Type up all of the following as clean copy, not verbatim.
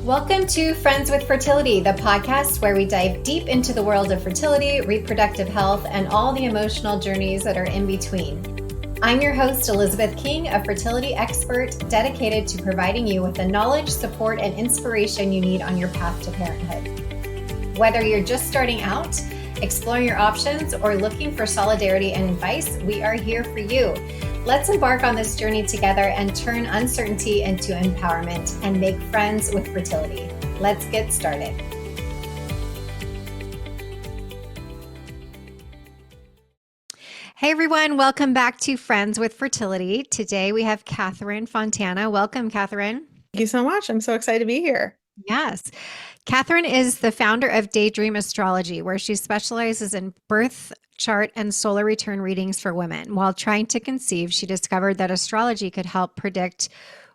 Welcome to Friends with Fertility, the podcast where we dive deep into the world of fertility, reproductive health, and all the emotional journeys that are in between. I'm your host, Elizabeth King, a fertility expert dedicated to providing you with the knowledge, support, and inspiration you need on your path to parenthood. Whether you're just starting out, exploring your options, or looking for solidarity and advice, we are here for you. Let's embark on this journey together and turn uncertainty into empowerment and make friends with fertility. Let's get started. Hey everyone, welcome back to Friends with Fertility. Today we have Katherine Fontana. Welcome, Katherine. Thank you so much. I'm so excited to be here. Yes. Katherine is the founder of Daydream Astrology, where she specializes in birth chart and solar return readings for women. While trying to conceive, she discovered that astrology could help predict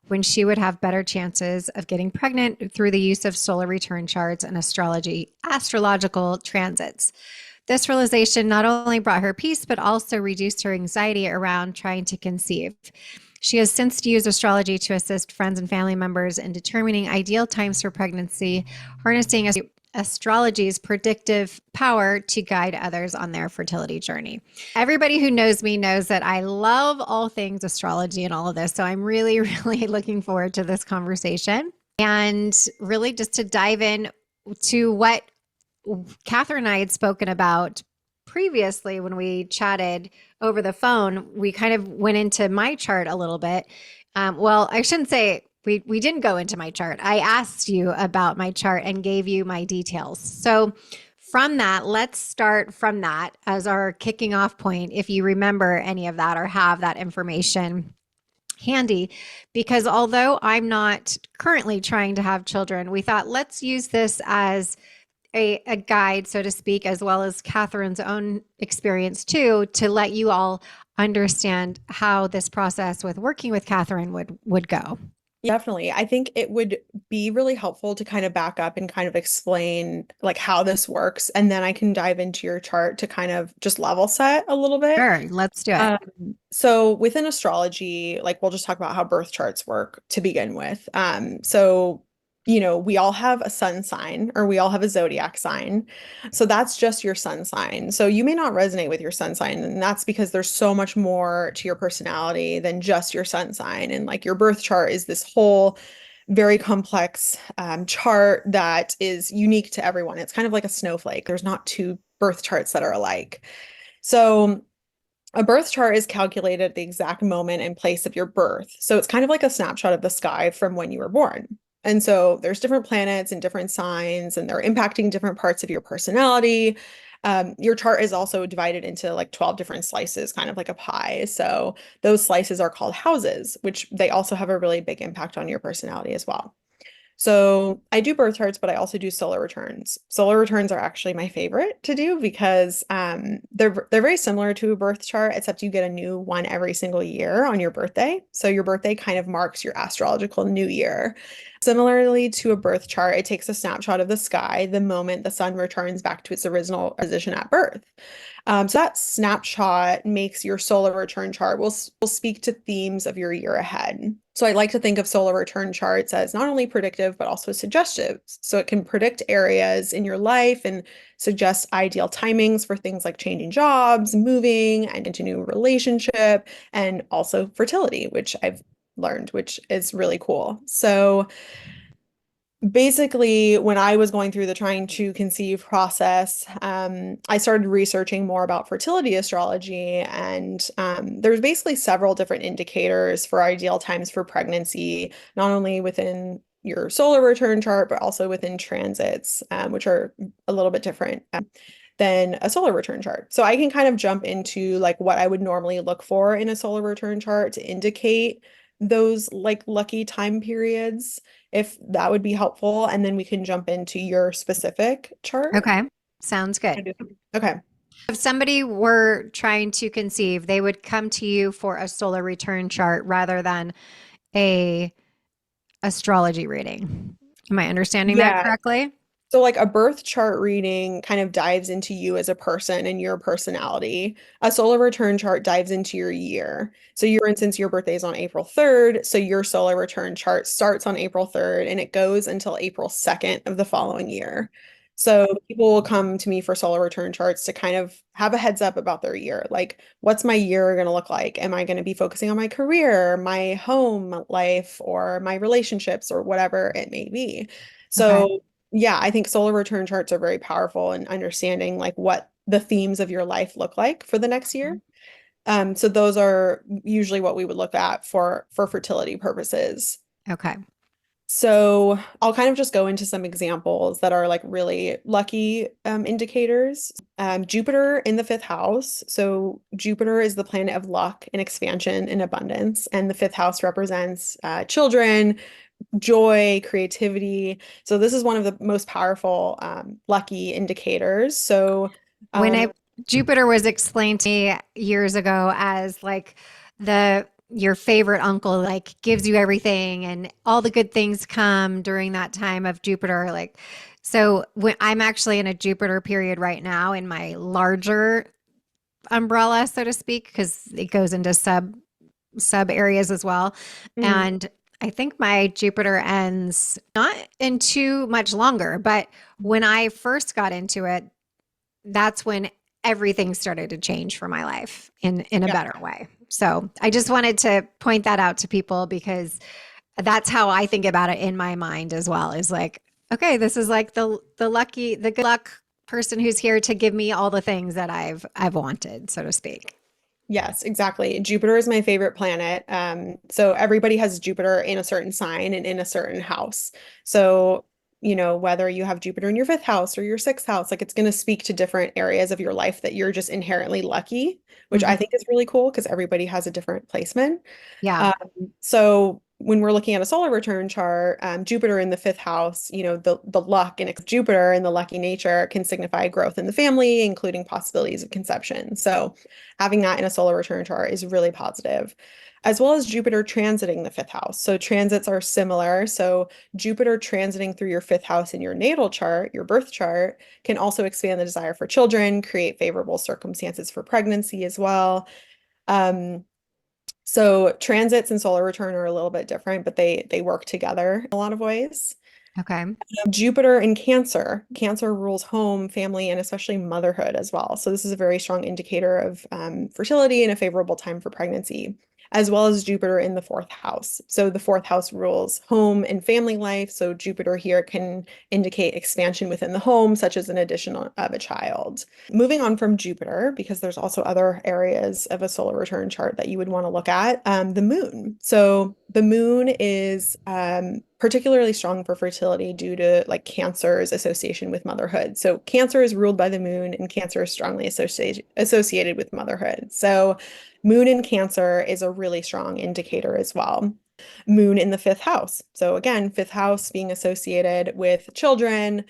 when she would have better chances of getting pregnant through the use of solar return charts and astrological transits. This realization not only brought her peace, but also reduced her anxiety around trying to conceive. She has since used astrology to assist friends and family members in determining ideal times for pregnancy, harnessing astrology's predictive power to guide others on their fertility journey. Everybody who knows me knows that I love all things astrology and all of this. So I'm really looking forward to this conversation and really just to dive in to what Katherine and I had spoken about previously when we chatted over the phone. We kind of went into my chart a little bit. Well, I shouldn't say we didn't go into my chart. I asked you about my chart and gave you my details. So from that, let's start from that as our kicking off point, if you remember any of that or have that information handy, because although I'm not currently trying to have children, we thought let's use this as a guide, so to speak, as well as Katherine's own experience too, to let you all understand how this process with working with Katherine would go. Definitely. I think it would be really helpful to kind of back up and kind of explain like how this works. And then I can dive into your chart to kind of just level set a little bit. Sure, let's do it. So within astrology, like we'll just talk about how birth charts work to begin with. We all have a sun sign or we all have a zodiac sign. So that's just your sun sign. So you may not resonate with your sun sign, and that's because there's so much more to your personality than just your sun sign. And like your birth chart is this whole very complex chart that is unique to everyone. It's kind of like a snowflake. There's not two birth charts that are alike. So a birth chart is calculated at the exact moment and place of your birth. So it's kind of like a snapshot of the sky from when you were born. And so there's different planets and different signs, and they're impacting different parts of your personality. Your chart is also divided into like 12 different slices, kind of like a pie. So those slices are called houses, which they also have a really big impact on your personality as well. So I do birth charts, but I also do solar returns. Solar returns are actually my favorite to do because they're very similar to a birth chart, except you get a new one every single year on your birthday. So your birthday kind of marks your astrological new year. Similarly to a birth chart, it takes a snapshot of the sky the moment the sun returns back to its original position at birth. So that snapshot makes your solar return chart will speak to themes of your year ahead. So I like to think of solar return charts as not only predictive, but also suggestive. So it can predict areas in your life and suggest ideal timings for things like changing jobs, moving, and into new relationship, and also fertility, which I've learned, which is really cool. So basically, when I was going through the trying to conceive process, I started researching more about fertility astrology, and there's basically several different indicators for ideal times for pregnancy, not only within your solar return chart, but also within transits, which are a little bit different than a solar return chart. So I can kind of jump into like what I would normally look for in a solar return chart to indicate those like lucky time periods, if that would be helpful. And then we can jump into your specific chart. Okay, sounds good. Okay. If somebody were trying to conceive, they would come to you for a solar return chart rather than a astrology reading. Am I understanding that correctly? So, like a birth chart reading kind of dives into you as a person and your personality. A solar return chart dives into your year. So, for instance, your birthday is on April 3rd. So, your solar return chart starts on April 3rd and it goes until April 2nd of the following year. So, people will come to me for solar return charts to kind of have a heads up about their year. Like, what's my year going to look like? Am I going to be focusing on my career, my home life, or my relationships, or whatever it may be? Okay. So, yeah, I think solar return charts are very powerful in understanding like what the themes of your life look like for the next year. So those are usually what we would look at for fertility purposes. Okay. So I'll kind of just go into some examples that are like really lucky indicators. Jupiter in the fifth house. So Jupiter is the planet of luck and expansion and abundance, and the fifth house represents children, joy, creativity. So this is one of the most powerful lucky indicators. So When um, I Jupiter was explained to me years ago as like the your favorite uncle, like gives you everything and all the good things come during that time of Jupiter. Like, so when I'm actually in a Jupiter period right now in my larger umbrella, so to speak, because it goes into sub areas as well. mm, And I think my Jupiter ends not in too much longer, but when I first got into it, that's when everything started to change for my life in a yeah, better way. So I just wanted to point that out to people because that's how I think about it in my mind as well. Is like, okay, this is like the good luck person who's here to give me all the things that I've wanted, so to speak. yes, exactly. Jupiter is my favorite planet. So everybody has Jupiter in a certain sign and in a certain house. So, whether you have Jupiter in your fifth house or your sixth house, like it's going to speak to different areas of your life that you're just inherently lucky, which I Mhm. think is really cool because everybody has a different placement. Yeah. Um, so when we're looking at a solar return chart, Jupiter in the fifth house, the luck and Jupiter and the lucky nature can signify growth in the family, including possibilities of conception. So having that in a solar return chart is really positive, as well as Jupiter transiting the fifth house. So transits are similar. So Jupiter transiting through your fifth house in your natal chart, your birth chart, can also expand the desire for children, create favorable circumstances for pregnancy as well. Um, so transits and solar return are a little bit different, but they work together in a lot of ways. Okay. Jupiter in Cancer. Cancer rules home, family, and especially motherhood as well. So this is a very strong indicator of fertility and a favorable time for pregnancy, as well as Jupiter in the fourth house. So the fourth house rules home and family life. So Jupiter here can indicate expansion within the home, such as an addition of a child. Moving on from Jupiter, because there's also other areas of a solar return chart that you would want to look at, the moon. So the moon is particularly strong for fertility due to like Cancer's association with motherhood. So Cancer is ruled by the moon, and Cancer is strongly associated with motherhood. So moon in Cancer is a really strong indicator as well. Moon in the fifth house. So again, fifth house being associated with children,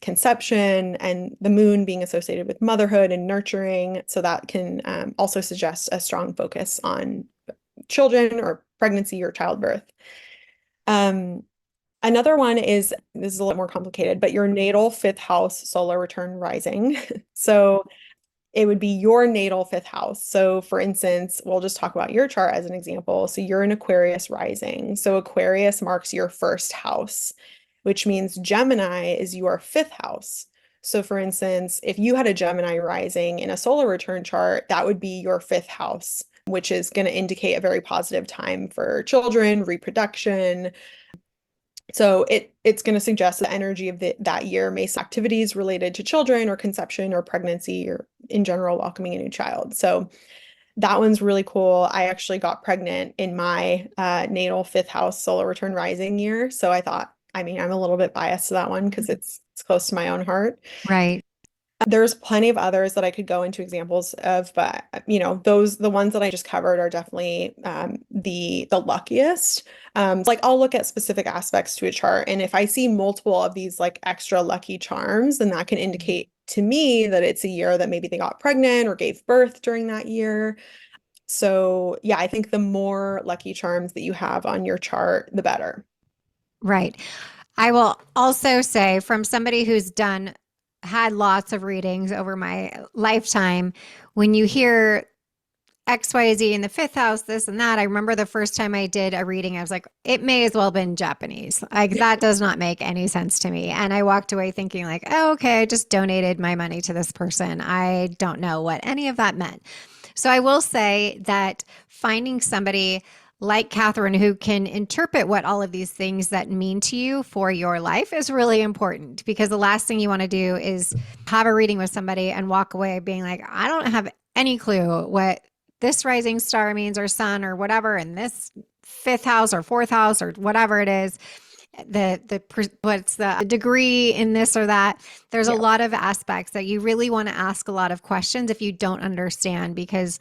conception, and the moon being associated with motherhood and nurturing. So that can also suggest a strong focus on children or pregnancy or childbirth. Um, Another one is this is a little more complicated, but your natal fifth house solar return rising. So it would be your natal fifth house. So, for instance, we'll just talk about your chart as an example. So, you're an Aquarius rising. So, Aquarius marks your first house, which means Gemini is your fifth house. So, for instance, if you had a Gemini rising in a solar return chart, that would be your fifth house, which is going to indicate a very positive time for children, reproduction. So it's going to suggest the energy of that year may activities related to children or conception or pregnancy or in general welcoming a new child. So that one's really cool. I actually got pregnant in my natal fifth house solar return rising year. So I thought, I mean, I'm a little bit biased to that one because it's close to my own heart. Right. There's plenty of others that I could go into examples of, but the ones that I just covered are definitely the luckiest. Like I'll look at specific aspects to a chart, and if I see multiple of these like extra lucky charms, then that can indicate to me that it's a year that maybe they got pregnant or gave birth during that year. So yeah, I think the more lucky charms that you have on your chart, the better. Right. I will also say, from somebody who's had lots of readings over my lifetime, when you hear XYZ in the fifth house, this and that. I remember the first time I did a reading, I was like, it may as well have been Japanese. Like, that does not make any sense to me. And I walked away thinking, like, oh, okay, I just donated my money to this person. I don't know what any of that meant. So I will say that finding somebody like Katherine who can interpret what all of these things that mean to you for your life is really important, because the last thing you want to do is have a reading with somebody and walk away being like, I don't have any clue what this rising star means, or sun or whatever, and this fifth house or fourth house or whatever it is, what's the degree in this or that. There's a Yeah. lot of aspects that you really want to ask a lot of questions if you don't understand, because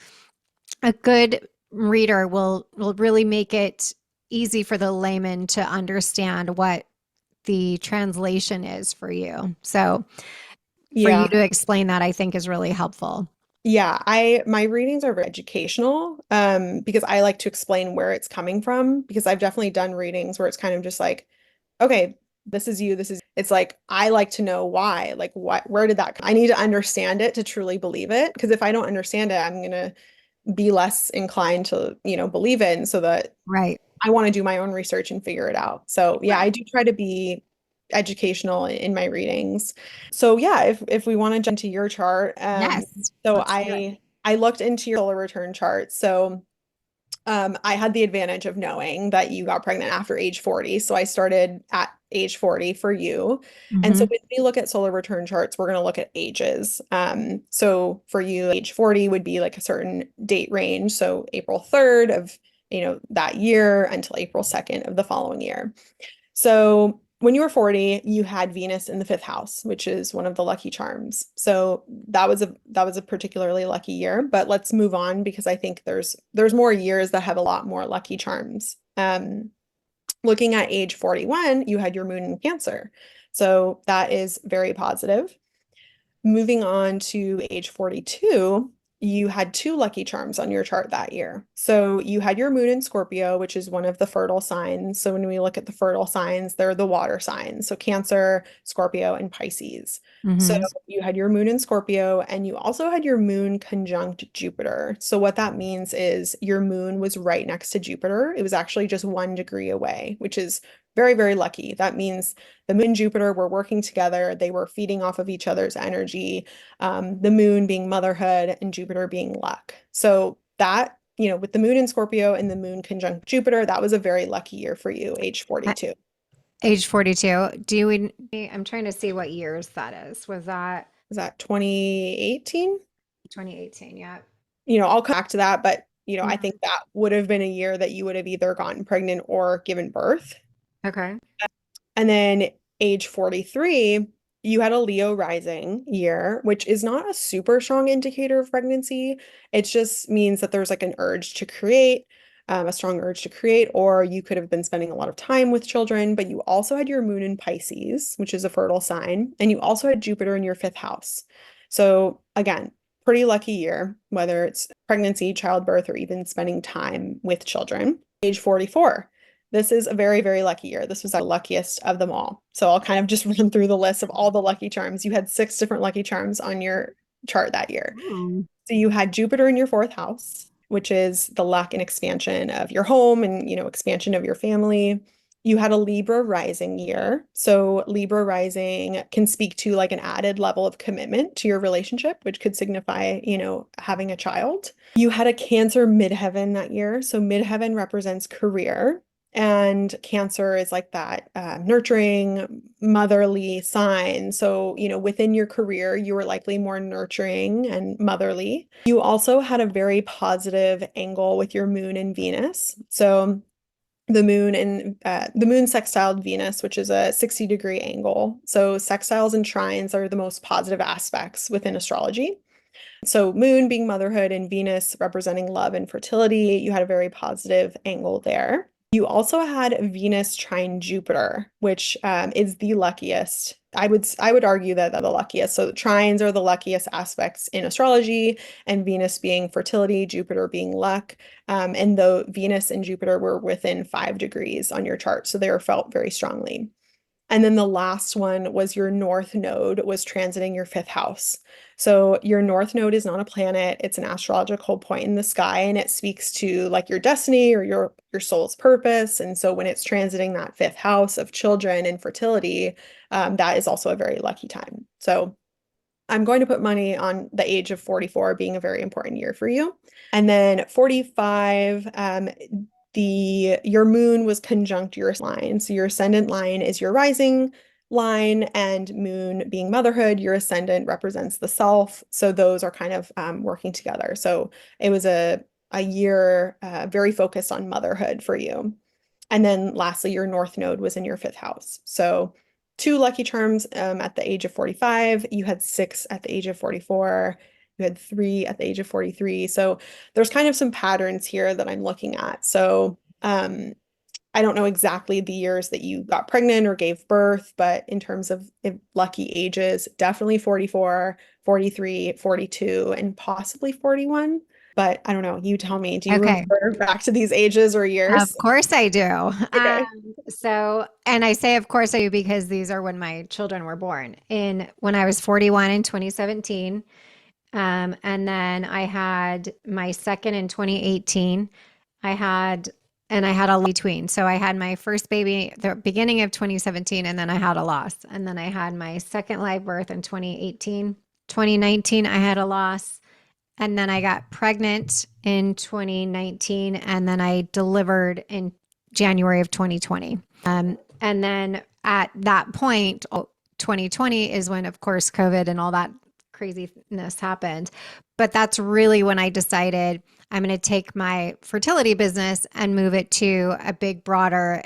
a good reader will really make it easy for the layman to understand what the translation is for you. So for you Yeah. to explain that, I think is really helpful. Yeah, my readings are very educational, because I like to explain where it's coming from, because I've definitely done readings where it's kind of just like, okay, this is you, this is it's like I like to know why, like what where did that come? I need to understand it to truly believe it, because if I don't understand it, I'm gonna be less inclined to, believe it, and so that Right. I want to do my own research and figure it out. So yeah, I Right. do try to be educational in my readings. So yeah, if we want to jump into your chart, Yes. so Let's do it. I looked into your solar return chart. So I had the advantage of knowing that you got pregnant after age 40. So I started at age 40 for you. And so Hmm. when we look at solar return charts, we're going to look at ages. So for you, age 40 would be like a certain date range. So April 3rd of, that year until April 2nd of the following year. So when you were 40, you had Venus in the fifth house, which is one of the lucky charms. So that was a particularly lucky year, but let's move on because I think there's more years that have a lot more lucky charms. Looking at age 41, you had your moon in Cancer. So that is very positive. Moving on to age 42, you had two lucky charms on your chart that year. So you had your moon in Scorpio, which is one of the fertile signs. So when we look at the fertile signs, they're the water signs. So Cancer, Scorpio, and Pisces. So Hmm. you had your moon in Scorpio, and you also had your moon conjunct Jupiter. So what that means is your moon was right next to Jupiter. It was actually just 1 degree away, which is very, very lucky. That means the moon and Jupiter were working together. They were feeding off of each other's energy. The moon being motherhood and Jupiter being luck. So that, with the moon in Scorpio and the moon conjunct Jupiter, that was a very lucky year for you, age 42. Age 42. I'm trying to see what years that is. Was that Is that 2018? 2018? Yeah. I'll come back to that, but I Mhm. think that would have been a year that you would have either gotten pregnant or given birth. Okay. And then age 43, you had a Leo rising year, which is not a super strong indicator of pregnancy. It just means that there's like an urge to create, a strong urge to create, or you could have been spending a lot of time with children, but you also had your moon in Pisces, which is a fertile sign, and you also had Jupiter in your fifth house. So again, pretty lucky year, whether it's pregnancy, childbirth, or even spending time with children. Age 44. This is a very, very lucky year. This was the luckiest of them all. So I'll kind of just run through the list of all the lucky charms. You had 6 different lucky charms on your chart that year. Hmm. So you had Jupiter in your fourth house, which is the luck and expansion of your home and, expansion of your family. You had a Libra rising year. So Libra rising can speak to like an added level of commitment to your relationship, which could signify, having a child. You had a Cancer midheaven that year. So midheaven represents career. And Cancer is like that nurturing, motherly sign. So, within your career, you were likely more nurturing and motherly. You also had a very positive angle with your moon and Venus. So, the moon sextiled Venus, which is a 60-degree angle. So, sextiles and trines are the most positive aspects within astrology. So, moon being motherhood and Venus representing love and fertility, you had a very positive angle there. You also had Venus trine Jupiter, which is the luckiest. I would argue that they're the luckiest. So trines are the luckiest aspects in astrology, and Venus being fertility, Jupiter being luck. And though Venus and Jupiter were within 5 degrees on your chart, so they were felt very strongly. And then the last one was your North Node was transiting your fifth house. So your North Node is not a planet, it's an astrological point in the sky, and it speaks to like your destiny or your soul's purpose. And so when it's transiting that fifth house of children and fertility, that is also a very lucky time. So I'm going to put money on the age of 44 being a very important year for you. And then 45, your moon was conjunct your line. So your ascendant line is your rising line, and moon being motherhood, your ascendant represents the self. So those are kind of working together. So it was a year very focused on motherhood for you. And then lastly, your North Node was in your fifth house. So two lucky charms at the age of 45. You had six at the age of 44. You had three at the age of 43. So there's kind of some patterns here that I'm looking at. So I don't know exactly the years that you got pregnant or gave birth, but in terms of lucky ages, definitely 44, 43, 42, and possibly 41. But I don't know. You tell me, do you Okay. remember back to these ages or Of years? course I do. Okay. And I say, of course I do, because these are when my children were born when I was 41 in 2017. And then I had my second in 2018. I had, and I had a between. So I had my first baby the beginning of 2017, and then I had a loss. And then I had my second live birth in 2018. 2019, I had a loss. And then I got pregnant in 2019, and then I delivered in January of 2020. And then at that point, 2020 is when, of course, COVID and all that craziness happened. But that's really when I decided I'm going to take my fertility business and move it to a big, broader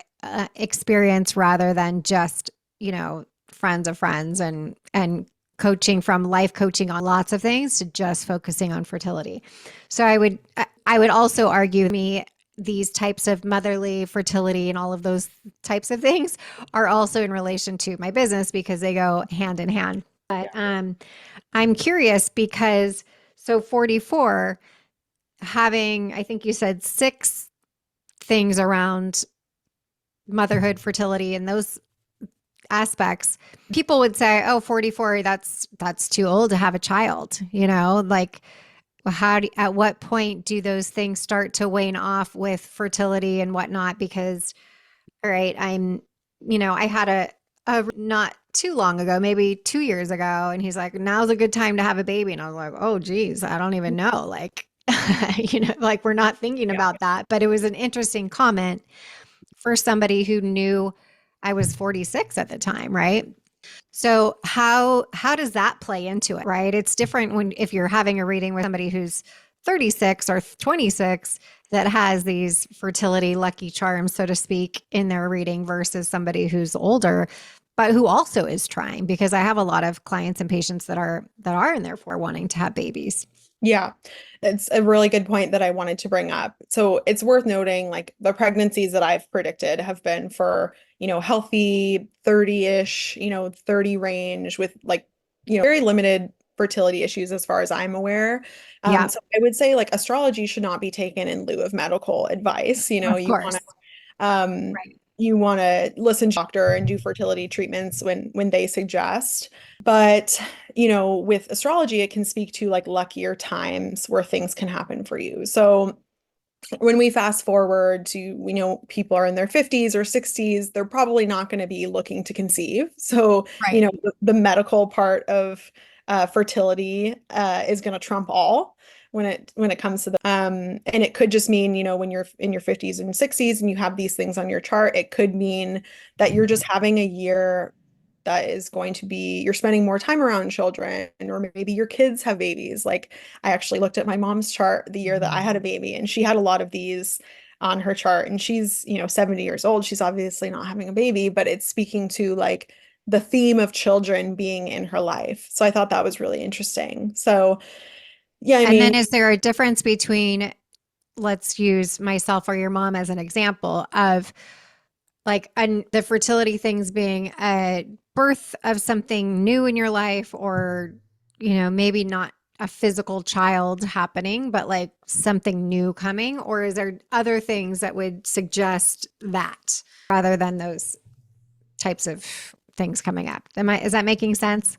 experience rather than just, friends of friends and coaching, from life coaching on lots of things to just focusing on fertility. So I would also argue me these types of motherly fertility and all of those types of things are also in relation to my business because they go hand in hand. But I'm curious because 44 having, I think you said, six things around motherhood, fertility, and those aspects, people would say, oh, 44, that's too old to have a child, like at what point do those things start to wane off with fertility and whatnot? Because, all right, I had a not too long ago, maybe 2 years ago, and he's like, now's a good time to have a baby. And I was like, oh, geez, I don't even know. Like, like we're not thinking Yeah. about that. But it was an interesting comment for somebody who knew I was 46 at the time, right? So how does that play into it, right? It's different when if you're having a reading with somebody who's 36 or 26 that has these fertility lucky charms, so to speak, in their reading versus somebody who's older, but who also is trying, because I have a lot of clients and patients that are in there for wanting to have babies. Yeah, it's a really good point that I wanted to bring up. So it's worth noting, like the pregnancies that I've predicted have been for, healthy 30-ish, 30 range with like, very limited fertility issues as far as I'm aware. Yeah, So I would say like astrology should not be taken in lieu of medical advice. of course. Um, Right. you want to listen to doctor and do fertility treatments when they suggest. But, with astrology, it can speak to like luckier times where things can happen for you. So when we fast forward to, we know people are in their 50s or 60s, they're probably not going to be looking to conceive. So, Right. the medical part of fertility is going to trump all when it comes to the and it could just mean, when you're in your 50s and 60s and you have these things on your chart, it could mean that you're just having a year that is going to be you're spending more time around children, or maybe your kids have babies. Like I actually looked at my mom's chart the year that I had a baby, and she had a lot of these on her chart, and she's 70 years old. She's obviously not having a baby, but it's speaking to like the theme of children being in her life. So I thought that was really interesting. So yeah, I And mean, then is there a difference between, let's use myself or your mom as an example of like the fertility things being a birth of something new in your life, or maybe not a physical child happening but like something new coming, or is there other things that would suggest that rather than those? types of things coming up. Is that making sense?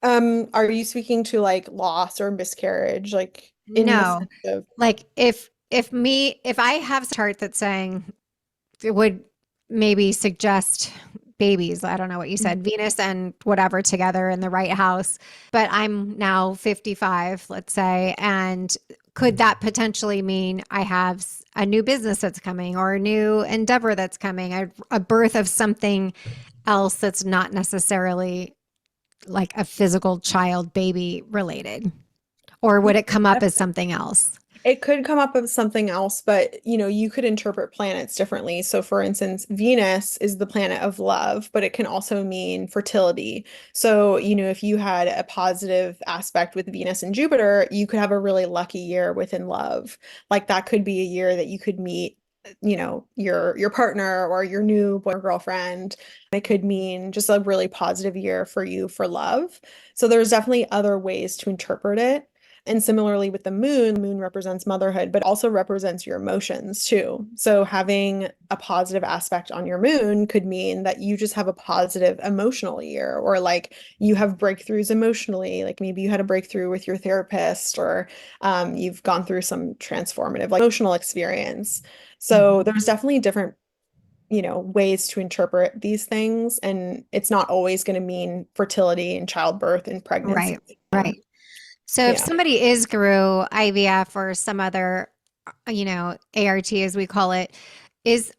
Are you speaking to like loss or miscarriage, like in the No. sense of, Like if I have a chart that's saying it would maybe suggest babies. I don't know what you said, Venus and whatever together in the right house. But I'm now 55, let's say. And could that potentially mean I have a new business that's coming or a new endeavor that's coming, a birth of something else that's not necessarily like a physical child baby related? Or would it come up as something else? it could come up as something else, but you could interpret planets differently. So for instance, Venus is the planet of love, but it can also mean fertility. So, if you had a positive aspect with Venus and Jupiter, you could have a really lucky year within love. Like that could be a year that you could meet, your partner or your new boy or girlfriend. It could mean just a really positive year for you for love. So there's definitely other ways to interpret it. And similarly with the moon represents motherhood, but also represents your emotions too. So having a positive aspect on your moon could mean that you just have a positive emotional year, or like you have breakthroughs emotionally. Like maybe you had a breakthrough with your therapist, or you've gone through some transformative, like emotional experience. So there's definitely different, ways to interpret these things. And it's not always going to mean fertility and childbirth and pregnancy. Right, right. So if Yeah. somebody is through IVF or some other, ART as we call it, is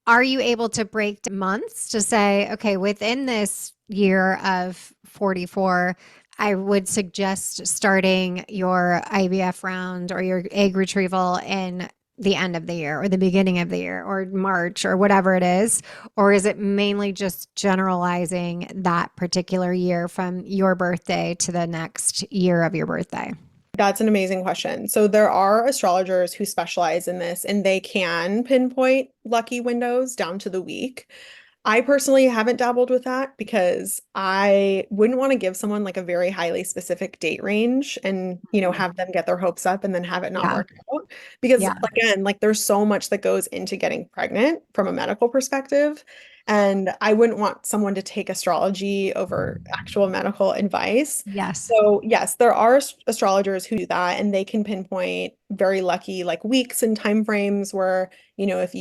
are you able to break months to say, okay, within this year of 44, I would suggest starting your IVF round or your egg retrieval in the end of the year or the beginning of the year or March or whatever it is? Or is it mainly just generalizing that particular year from your birthday to the next year of your birthday? That's an amazing question. So there are astrologers who specialize in this and they can pinpoint lucky windows down to the week. I personally haven't dabbled with that because I wouldn't want to give someone like a very highly specific date range and, have them get their hopes up and then have it not Yeah. work out. Because Yeah. again, like there's so much that goes into getting pregnant from a medical perspective. And I wouldn't want someone to take astrology over actual medical advice. Yes. So, yes, there are astrologers who do that and they can pinpoint very lucky like weeks and time frames where if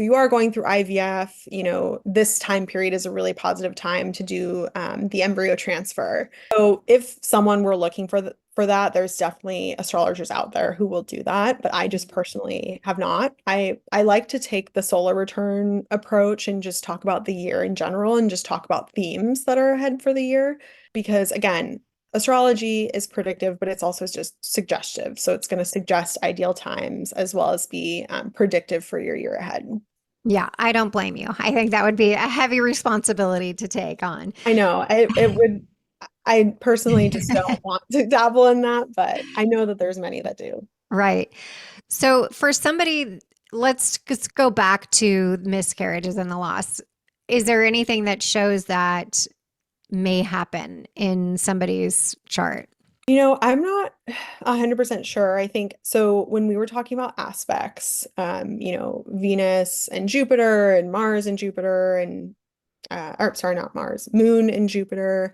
you are going through IVF, this time period is a really positive time to do the embryo transfer. So if someone were looking for that, there's definitely astrologers out there who will do that, but I just personally have not. I like to take the solar return approach and just talk about the year in general and just talk about themes that are ahead for the year because again, astrology is predictive, but it's also just suggestive. So it's going to suggest ideal times as well as be predictive for your year ahead. Yeah, I don't blame you. I think that would be a heavy responsibility to take on. I know it would, I personally just don't want to dabble in that, but I know that there's many that do. Right. So for somebody, let's just go back to miscarriages and the loss. Is there anything that shows that may happen in somebody's chart? I'm not 100% sure. I think so when we were talking about aspects, Venus and Jupiter and Mars and Jupiter and or sorry, not Mars, Moon and Jupiter.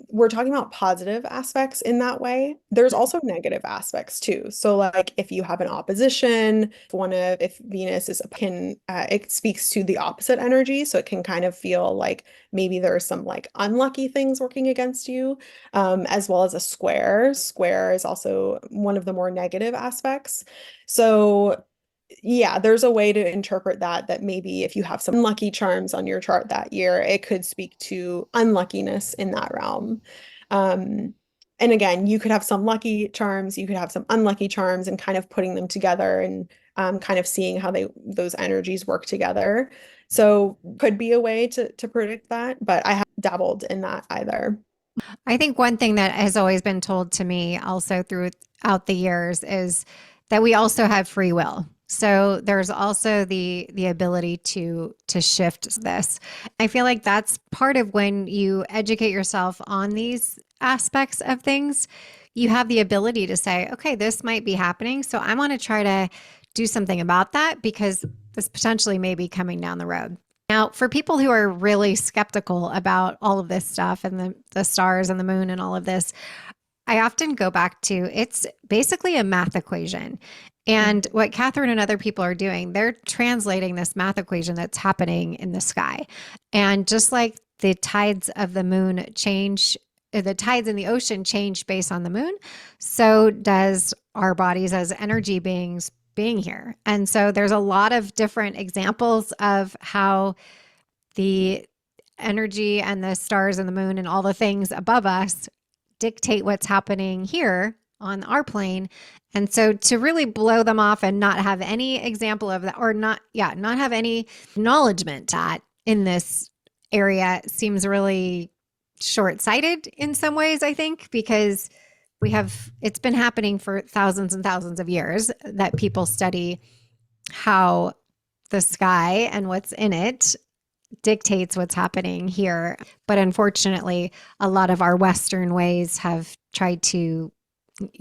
We're talking about positive aspects in that way. There's also negative aspects too. So like if you have an opposition, if Venus is it speaks to the opposite energy. So it can kind of feel like maybe there are some like unlucky things working against you, as well as a square. Square is also one of the more negative aspects. So yeah, there's a way to interpret that maybe if you have some unlucky charms on your chart that year, it could speak to unluckiness in that realm. Um, and again, you could have some lucky charms, you could have some unlucky charms, and kind of putting them together and kind of seeing how those energies work together. So could be a way to predict that, but I haven't dabbled in that either. I think one thing that has always been told to me also throughout the years is that we also have free will. So there's also the ability to shift this. I feel like that's part of when you educate yourself on these aspects of things, you have the ability to say, okay, this might be happening. So I want to try to do something about that because this potentially may be coming down the road. Now, for people who are really skeptical about all of this stuff and the stars and the moon and all of this, I often go back to it's basically a math equation. And Mhm. what Catherine and other people are doing, they're translating this math equation that's happening in the sky. And just like the tides of the moon change, the tides in the ocean change based on the moon, so does our bodies as energy beings being here. And so there's a lot of different examples of how the energy and the stars and the moon and all the things above us dictate what's happening here on our plane. And so to really blow them off and not have any example of that, or not, yeah, not have any acknowledgement that in this area seems really short sighted in some ways, I think, because it's been happening for thousands and thousands of years that people study how the sky and what's in it dictates what's happening here. But unfortunately, a lot of our Western ways have tried to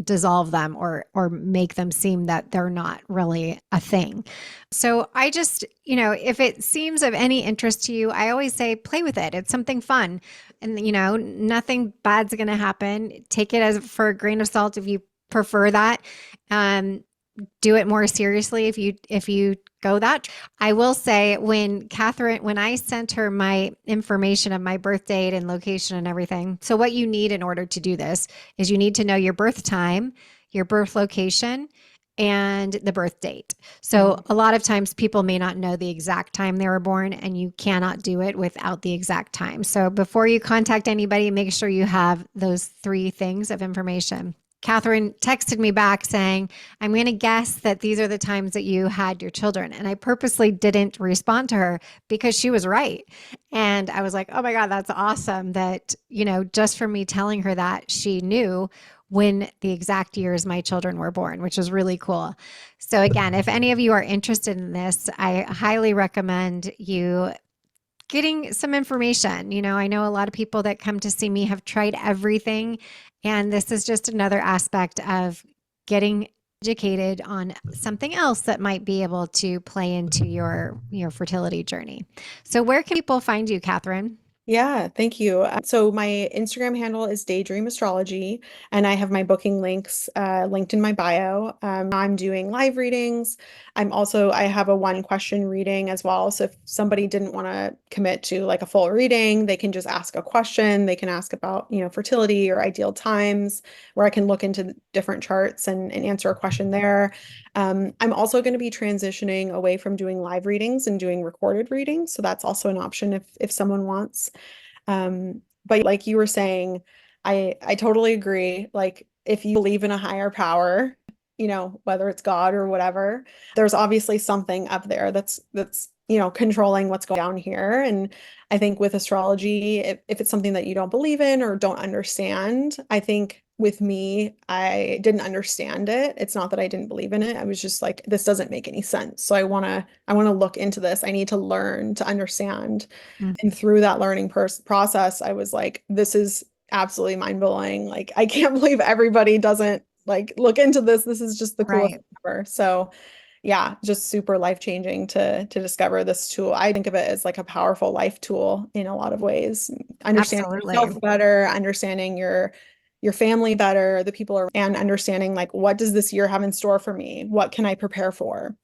dissolve them or make them seem that they're not really a thing. So I just, if it seems of any interest to you, I always say play with it. It's something fun. And nothing bad's going to happen. Take it as for a grain of salt if you prefer that. Um do it more seriously if you go that. I will say when I sent her my information of my birth date and location and everything. So what you need in order to do this is you need to know your birth time, your birth location, and the birth date. So Mhm. a lot of times people may not know the exact time they were born, and you cannot do it without the exact time. So before you contact anybody, make sure you have those three things of information. Catherine texted me back saying, I'm going to guess that these are the times that you had your children. And I purposely didn't respond to her because she was right. And I was like, oh my God, that's awesome that, just from me telling her that, she knew when the exact years my children were born, which was really cool. So, again, if any of you are interested in this, I highly recommend you getting some information. I know a lot of people that come to see me have tried everything, and this is just another aspect of getting educated on something else that might be able to play into your fertility journey. So where can people find you, Catherine? Yeah, thank you. So my Instagram handle is Daydream Astrology, and I have my booking links linked in my bio. I'm doing live readings. I have a one question reading as well. So if somebody didn't want to commit to like a full reading, they can just ask a question. They can ask about, fertility or ideal times, where I can look into different charts and answer a question there. I'm also going to be transitioning away from doing live readings and doing recorded readings. So that's also an option if someone wants. But like you were saying, I totally agree. Like if you believe in a higher power, whether it's God or whatever, there's obviously something up there that's controlling what's going down here. And I think with astrology, if it's something that you don't believe in or don't understand, I think with me, I didn't understand it. It's not that I didn't believe in it. I was just like, this doesn't make any sense. So I want to look into this. I need to learn to understand. Mm, And through that learning process, I was like, this is absolutely mind-blowing. Like, I can't believe everybody doesn't like look into this. This is just the coolest right. thing ever. So, yeah, just super life-changing to discover this tool. I think of it as like a powerful life tool in a lot of ways. Understanding Absolutely. yourself better, understanding your family better, the people around, and understanding like what does this year have in store for me? What can I prepare for?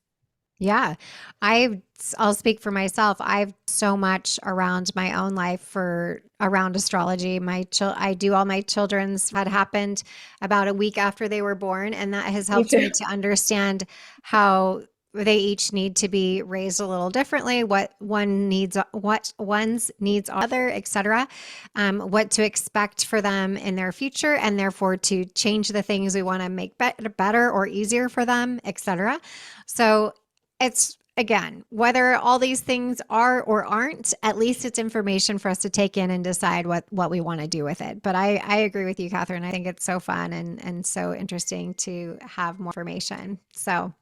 Yeah. I I'll speak for myself. I've so much around my own life for around astrology. I do all my children's had happened about a week after they were born, and that has Me helped too. me to understand how they each need to be raised a little differently, what one's needs are, other, etc. What to expect for them in their future, and therefore to change the things we want to make better or easier for them, etc. So it's again, whether all these things are or aren't, at least it's information for us to take in and decide what we want to do with it. But I agree with you, Catherine. I think it's so fun and so interesting to have more information. So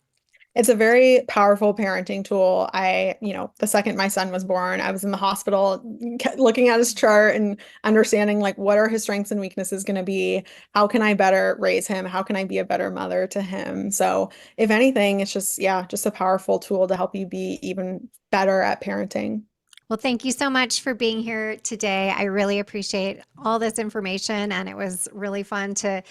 It's a very powerful parenting tool. The second my son was born, I was in the hospital looking at his chart and understanding like what are his strengths and weaknesses going to be? How can I better raise him? How can I be a better mother to him? So, if anything, it's just, yeah, just a powerful tool to help you be even better at parenting. Well, thank you so much for being here today. I really appreciate all this information, and it was really fun to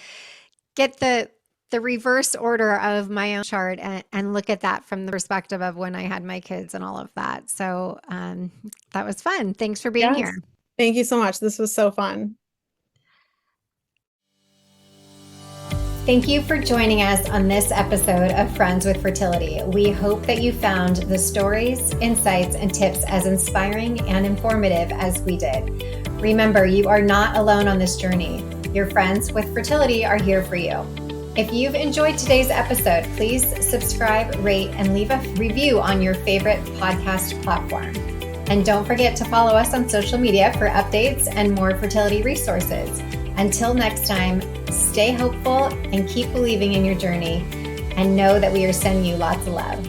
get the reverse order of my own chart and look at that from the perspective of when I had my kids and all of that. So that was fun. Thanks for being Yes. here. Thank you so much. This was so fun. Thank you for joining us on this episode of Friends with Fertility. We hope that you found the stories, insights, and tips as inspiring and informative as we did. Remember, you are not alone on this journey. Your friends with fertility are here for you. If you've enjoyed today's episode, please subscribe, rate, and leave a review on your favorite podcast platform. And don't forget to follow us on social media for updates and more fertility resources. Until next time, stay hopeful and keep believing in your journey, and know that we are sending you lots of love.